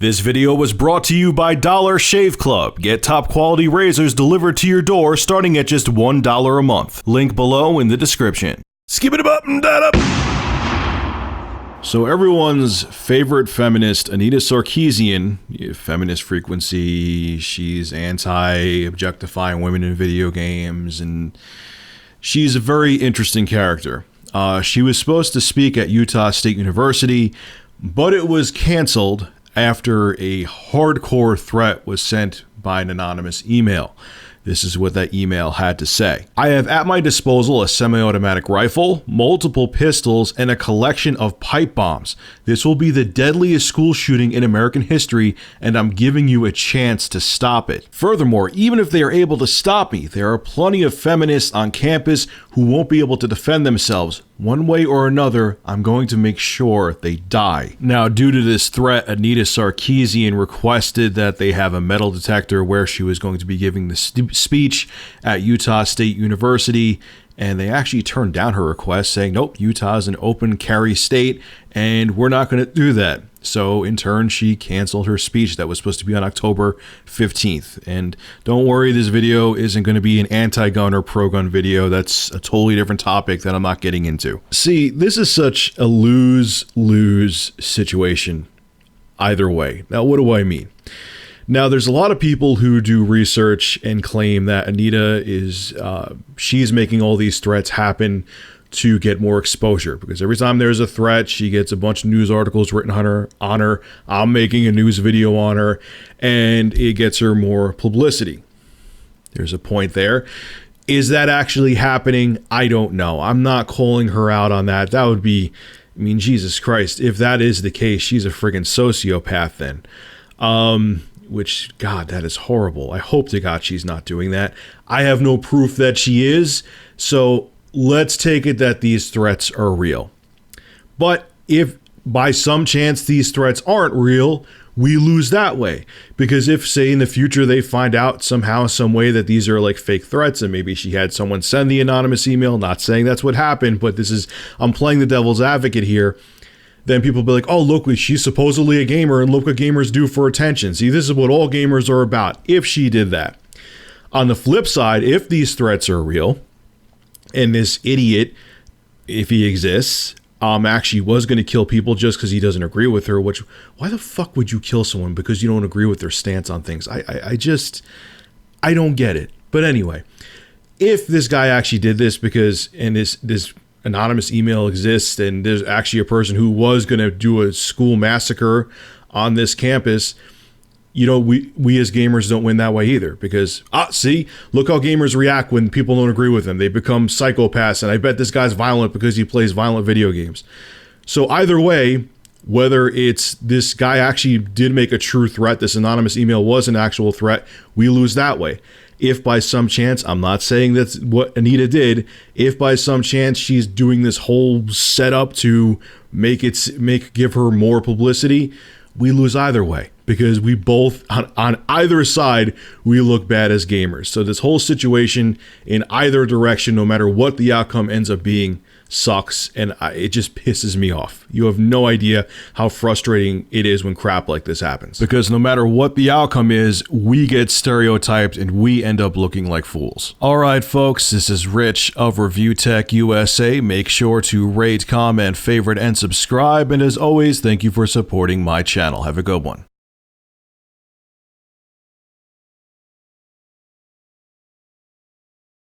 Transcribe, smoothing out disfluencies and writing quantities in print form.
This video was brought to you by Dollar Shave Club. Get top quality razors delivered to your door starting at just $1 a month. Link below in the description. Skip it up and that up. So everyone's favorite feminist, Anita Sarkeesian, feminist frequency, she's anti-objectifying women in video games, and she's a very interesting character. She was supposed to speak at Utah State University, but it was canceled after a hardcore threat was sent by an anonymous email. This is what that email had to say. I have at my disposal a semi-automatic rifle, multiple pistols, and a collection of pipe bombs. This will be the deadliest school shooting in American history, and I'm giving you a chance to stop it. Furthermore, even if they are able to stop me, there are plenty of feminists on campus who won't be able to defend themselves. One way or another, I'm going to make sure they die. Now, due to this threat, Anita Sarkeesian requested that they have a metal detector where she was going to be giving the speech at Utah State University, and they actually turned down her request, saying, nope, Utah is an open carry state, and we're not going to do that. So in turn, she canceled her speech that was supposed to be on October 15th. And don't worry, this video isn't going to be an anti-gun or pro-gun video. That's a totally different topic that I'm not getting into. See, this is such a lose-lose situation either way. Now, what do I mean? Now, there's a lot of people who do research and claim that Anita is, she's making all these threats happen to get more exposure, because every time there's a threat, she gets a bunch of news articles written on her. I'm making a news video on her, and it gets her more publicity. There's a point there. Is that actually happening? I don't know. I'm not calling her out on that. That would be, I mean, Jesus Christ. If that is the case, she's a friggin' sociopath then. Which, God, that is horrible. I hope to God she's not doing that. I have no proof that she is, so let's take it that these threats are real. But if by some chance these threats aren't real, we lose that way. Because if, say, in the future they find out somehow, some way that these are like fake threats, and maybe she had someone send the anonymous email, not saying that's what happened, but this is, I'm playing the devil's advocate here, then people will be like, oh, look, she's supposedly a gamer, and look what gamers do for attention. See, this is what all gamers are about, if she did that. On the flip side, if these threats are real, and this idiot, if he exists, actually was going to kill people just because he doesn't agree with her, which, why the fuck would you kill someone because you don't agree with their stance on things? I don't get it. But anyway, if this guy actually did this because, and this anonymous email exists, and there's actually a person who was going to do a school massacre on this campus, you know, we as gamers don't win that way either, because, see, look how gamers react when people don't agree with them. They become psychopaths, and I bet this guy's violent because he plays violent video games. So either way, whether it's this guy actually did make a true threat, this anonymous email was an actual threat, we lose that way. If by some chance, I'm not saying that's what Anita did, if by some chance she's doing this whole setup to give her more publicity, we lose either way, because we both, on either side, we look bad as gamers. So this whole situation in either direction, no matter what the outcome ends up being, sucks, and it just pisses me off. You have no idea how frustrating it is when crap like this happens. Because no matter what the outcome is, we get stereotyped and we end up looking like fools. Alright folks, this is Rich of Review Tech USA. Make sure to rate, comment, favorite, and subscribe. And as always, thank you for supporting my channel. Have a good one.